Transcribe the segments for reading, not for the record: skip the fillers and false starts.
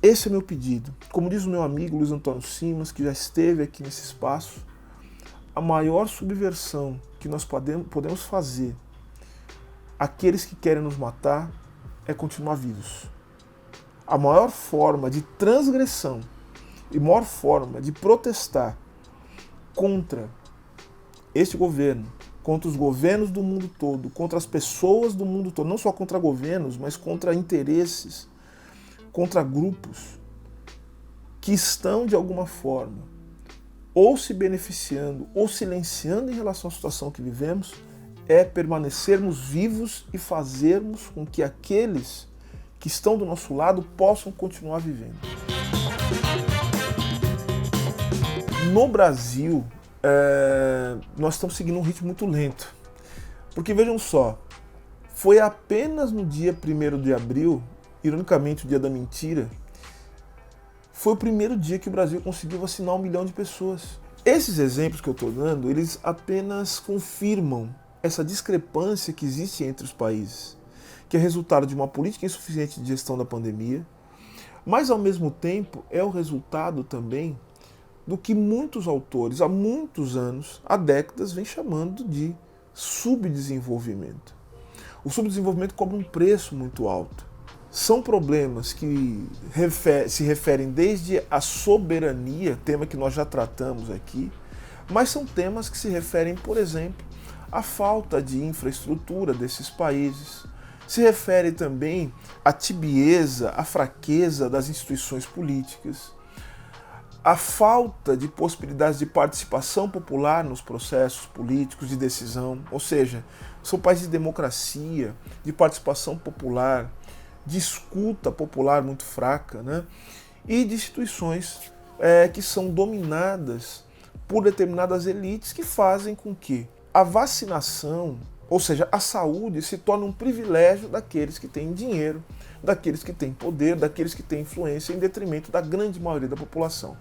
esse é meu pedido. Como diz o meu amigo Luiz Antônio Simas, que já esteve aqui nesse espaço, a maior subversão que nós podemos fazer àqueles que querem nos matar é continuar vivos. A maior forma de transgressão e maior forma de protestar contra este governo, contra os governos do mundo todo, contra as pessoas do mundo todo, não só contra governos, mas contra interesses, contra grupos que estão, de alguma forma, ou se beneficiando ou silenciando em relação à situação que vivemos, é permanecermos vivos e fazermos com que aqueles que estão do nosso lado possam continuar vivendo. No Brasil, nós estamos seguindo um ritmo muito lento. Porque vejam só, foi apenas no dia 1º de abril, ironicamente o dia da mentira, foi o primeiro dia que o Brasil conseguiu vacinar 1 milhão de pessoas. Esses exemplos que eu estou dando, eles apenas confirmam essa discrepância que existe entre os países, que é resultado de uma política insuficiente de gestão da pandemia, mas ao mesmo tempo é o resultado também do que muitos autores, há muitos anos, há décadas, vêm chamando de subdesenvolvimento. O subdesenvolvimento cobra um preço muito alto. São problemas que se referem desde a soberania, tema que nós já tratamos aqui, mas são temas que se referem, por exemplo, à falta de infraestrutura desses países, se refere também à tibieza, à fraqueza das instituições políticas, a falta de possibilidades de participação popular nos processos políticos de decisão, ou seja, são países de democracia, de participação popular, de escuta popular muito fraca, né? E de instituições que são dominadas por determinadas elites que fazem com que a vacinação, ou seja, a saúde, se torne um privilégio daqueles que têm dinheiro, daqueles que têm poder, daqueles que têm influência, em detrimento da grande maioria da população.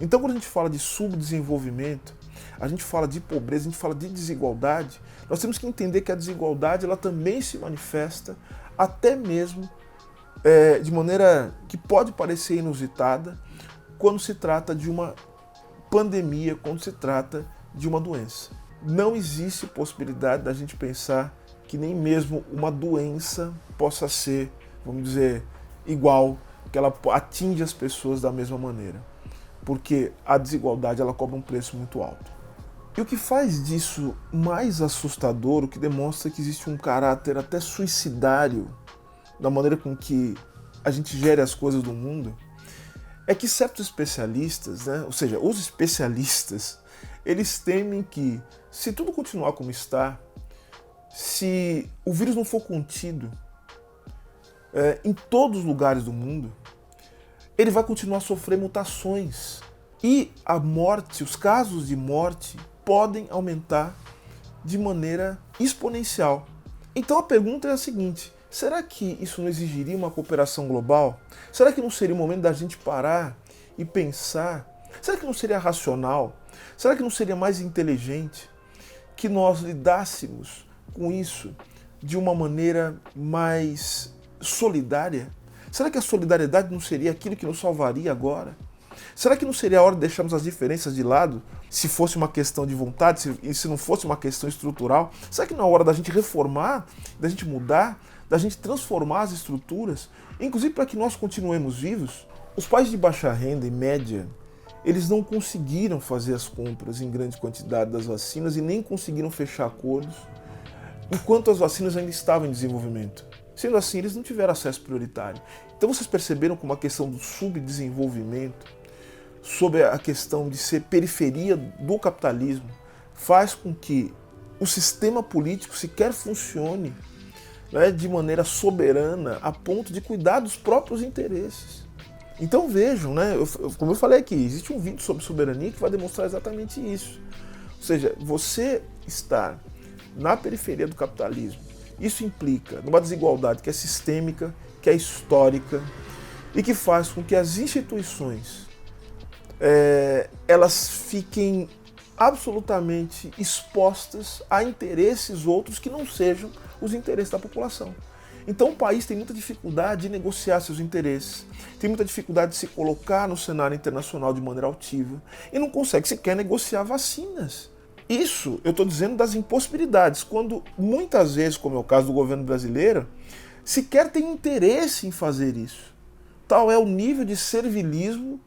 Então, quando a gente fala de subdesenvolvimento, a gente fala de pobreza, a gente fala de desigualdade, nós temos que entender que a desigualdade ela também se manifesta até mesmo de maneira que pode parecer inusitada quando se trata de uma pandemia, quando se trata de uma doença. Não existe possibilidade da gente pensar que nem mesmo uma doença possa ser, vamos dizer, igual, que ela atinge as pessoas da mesma maneira. Porque a desigualdade ela cobra um preço muito alto. E o que faz disso mais assustador, o que demonstra que existe um caráter até suicidário da maneira com que a gente gere as coisas do mundo, é que certos especialistas, né, ou seja, os especialistas, eles temem que, se tudo continuar como está, se o vírus não for contido em todos os lugares do mundo, ele vai continuar a sofrer mutações. E a morte, os casos de morte, podem aumentar de maneira exponencial. Então a pergunta é a seguinte: será que isso não exigiria uma cooperação global? Será que não seria o momento da gente parar e pensar? Será que não seria racional? Será que não seria mais inteligente que nós lidássemos com isso de uma maneira mais solidária? Será que a solidariedade não seria aquilo que nos salvaria agora? Será que não seria a hora de deixarmos as diferenças de lado, se fosse uma questão de vontade, se não fosse uma questão estrutural? Será que não é a hora da gente reformar, da gente mudar, da gente transformar as estruturas, inclusive para que nós continuemos vivos? Os países de baixa renda e média, eles não conseguiram fazer as compras em grande quantidade das vacinas e nem conseguiram fechar acordos, enquanto as vacinas ainda estavam em desenvolvimento. Sendo assim, eles não tiveram acesso prioritário. Então vocês perceberam como a questão do subdesenvolvimento, sobre a questão de ser periferia do capitalismo, faz com que o sistema político sequer funcione, né, de maneira soberana a ponto de cuidar dos próprios interesses. Então vejam, né, como eu falei aqui, existe um vídeo sobre soberania que vai demonstrar exatamente isso. Ou seja, você estar na periferia do capitalismo, isso implica numa desigualdade que é sistêmica, que é histórica e que faz com que as instituições elas fiquem absolutamente expostas a interesses outros que não sejam os interesses da população. Então o país tem muita dificuldade de negociar seus interesses, tem muita dificuldade de se colocar no cenário internacional de maneira altiva e não consegue sequer negociar vacinas. Isso eu estou dizendo das impossibilidades, quando muitas vezes, como é o caso do governo brasileiro, sequer tem interesse em fazer isso. Tal é o nível de servilismo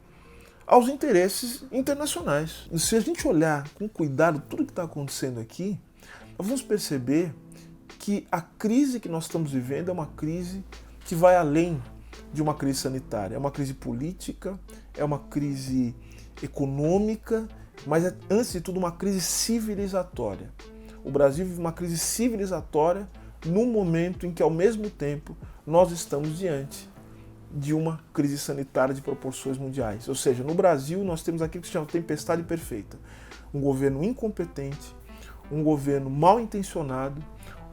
aos interesses internacionais. Se a gente olhar com cuidado tudo que está acontecendo aqui, nós vamos perceber que a crise que nós estamos vivendo é uma crise que vai além de uma crise sanitária. É uma crise política, é uma crise econômica, mas é, antes de tudo, uma crise civilizatória. O Brasil vive uma crise civilizatória num momento em que, ao mesmo tempo, nós estamos diante de uma crise sanitária de proporções mundiais. Ou seja, no Brasil nós temos aquilo que se chama tempestade perfeita. Um governo incompetente, um governo mal intencionado,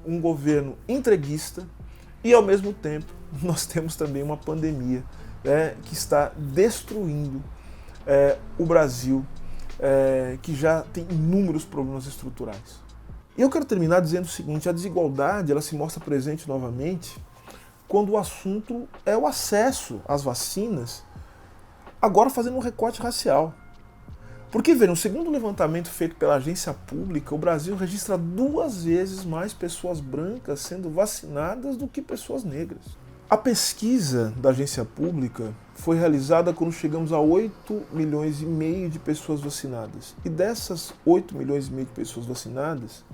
um governo entreguista e, ao mesmo tempo, nós temos também uma pandemia que está destruindo o Brasil, que já tem inúmeros problemas estruturais. E eu quero terminar dizendo o seguinte: a desigualdade ela se mostra presente novamente quando o assunto é o acesso às vacinas, agora fazendo um recorte racial. Porque, vejam, segundo um levantamento feito pela agência pública, o Brasil registra 2 vezes mais pessoas brancas sendo vacinadas do que pessoas negras. A pesquisa da agência pública foi realizada quando chegamos a 8,5 milhões de pessoas vacinadas. E dessas 8,5 milhões de pessoas vacinadas,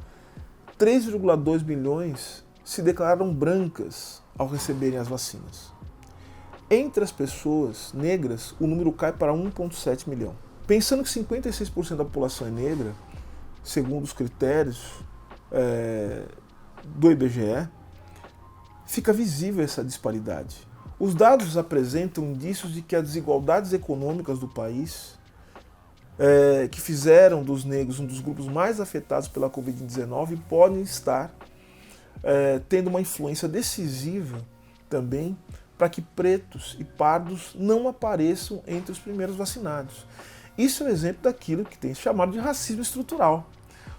3,2 milhões se declararam brancas ao receberem as vacinas. Entre as pessoas negras, o número cai para 1,7 milhão. Pensando que 56% da população é negra, segundo os critérios do IBGE, fica visível essa disparidade. Os dados apresentam indícios de que as desigualdades econômicas do país, que fizeram dos negros um dos grupos mais afetados pela Covid-19, podem estar tendo uma influência decisiva também para que pretos e pardos não apareçam entre os primeiros vacinados. Isso é um exemplo daquilo que tem chamado de racismo estrutural,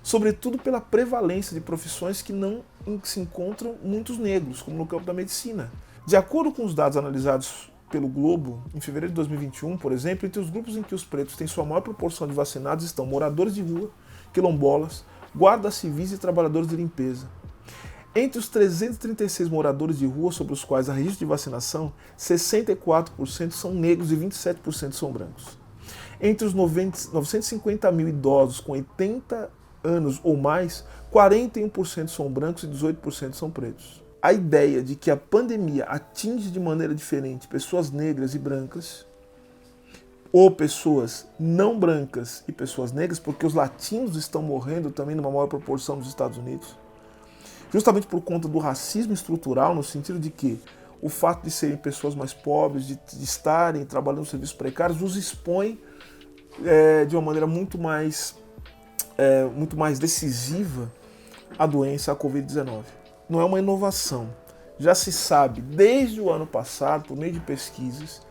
sobretudo pela prevalência de profissões que não se encontram muitos negros, como no campo da medicina. De acordo com os dados analisados pelo Globo, em fevereiro de 2021, por exemplo, entre os grupos em que os pretos têm sua maior proporção de vacinados estão moradores de rua, quilombolas, guardas civis e trabalhadores de limpeza. Entre os 336 moradores de rua sobre os quais há registro de vacinação, 64% são negros e 27% são brancos. Entre os 950 mil idosos com 80 anos ou mais, 41% são brancos e 18% são pretos. A ideia de que a pandemia atinge de maneira diferente pessoas negras e brancas, ou pessoas não brancas e pessoas negras, porque os latinos estão morrendo também numa maior proporção nos Estados Unidos, justamente por conta do racismo estrutural, no sentido de que o fato de serem pessoas mais pobres, de estarem trabalhando em serviços precários, os expõe de uma maneira muito mais decisiva à doença, à Covid-19. Não é uma inovação. Já se sabe desde o ano passado, por meio de pesquisas,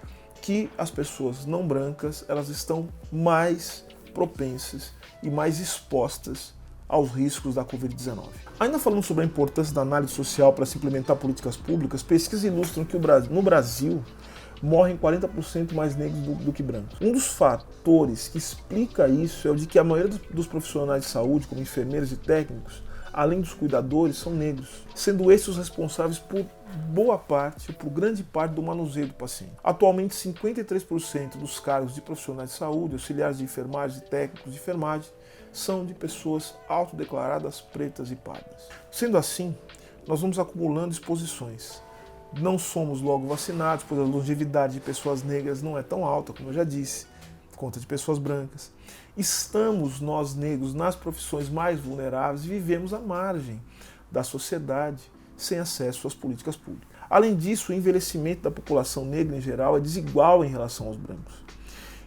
que as pessoas não brancas elas estão mais propensas e mais expostas aos riscos da Covid-19. Ainda falando sobre a importância da análise social para se implementar políticas públicas, pesquisas ilustram que no Brasil morrem 40% mais negros do que brancos. Um dos fatores que explica isso é o de que a maioria dos profissionais de saúde, como enfermeiros e técnicos, além dos cuidadores, são negros, sendo esses os responsáveis por grande parte do manuseio do paciente. Atualmente, 53% dos cargos de profissionais de saúde, auxiliares de enfermagem e técnicos de enfermagem, são de pessoas autodeclaradas pretas e pardas. Sendo assim, nós vamos acumulando exposições. Não somos logo vacinados, pois a longevidade de pessoas negras não é tão alta, como eu já disse, por conta de pessoas brancas. Estamos, nós negros, nas profissões mais vulneráveis e vivemos à margem da sociedade, sem acesso às políticas públicas. Além disso, o envelhecimento da população negra em geral é desigual em relação aos brancos.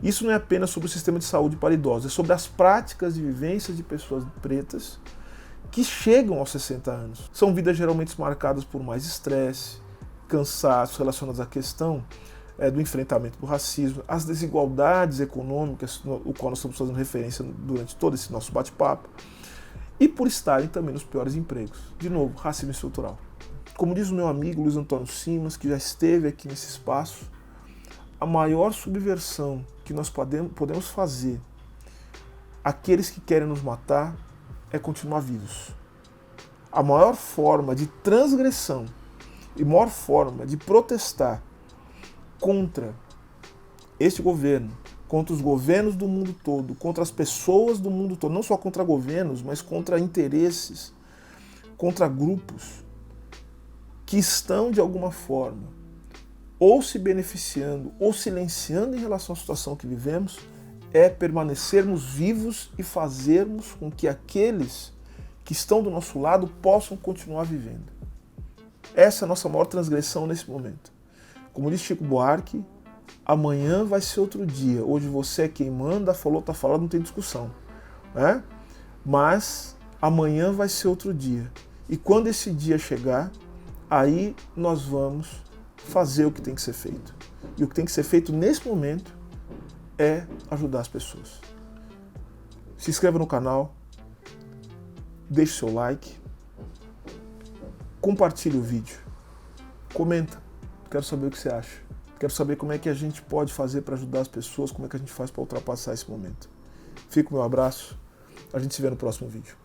Isso não é apenas sobre o sistema de saúde para idosos, é sobre as práticas de vivência de pessoas pretas que chegam aos 60 anos. São vidas geralmente marcadas por mais estresse, cansaço relacionados à questão do enfrentamento do racismo, as desigualdades econômicas, o qual nós estamos fazendo referência durante todo esse nosso bate-papo, e por estarem também nos piores empregos. De novo, racismo estrutural. Como diz o meu amigo Luiz Antônio Simas, que já esteve aqui nesse espaço, a maior subversão que nós podemos fazer àqueles que querem nos matar é continuar vivos. A maior forma de transgressão e maior forma de protestar contra este governo, contra os governos do mundo todo, contra as pessoas do mundo todo, não só contra governos, mas contra interesses, contra grupos que estão, de alguma forma, ou se beneficiando ou silenciando em relação à situação que vivemos, é permanecermos vivos e fazermos com que aqueles que estão do nosso lado possam continuar vivendo. Essa é a nossa maior transgressão nesse momento. Como diz Chico Buarque, amanhã vai ser outro dia. Hoje você é quem manda, falou, tá falado, não tem discussão, né? Mas amanhã vai ser outro dia. E quando esse dia chegar, aí nós vamos fazer o que tem que ser feito. E o que tem que ser feito nesse momento é ajudar as pessoas. Se inscreva no canal, deixe seu like, compartilhe o vídeo, comenta, quero saber o que você acha. Quero saber como é que a gente pode fazer para ajudar as pessoas, como é que a gente faz para ultrapassar esse momento. Fica o meu abraço, a gente se vê no próximo vídeo.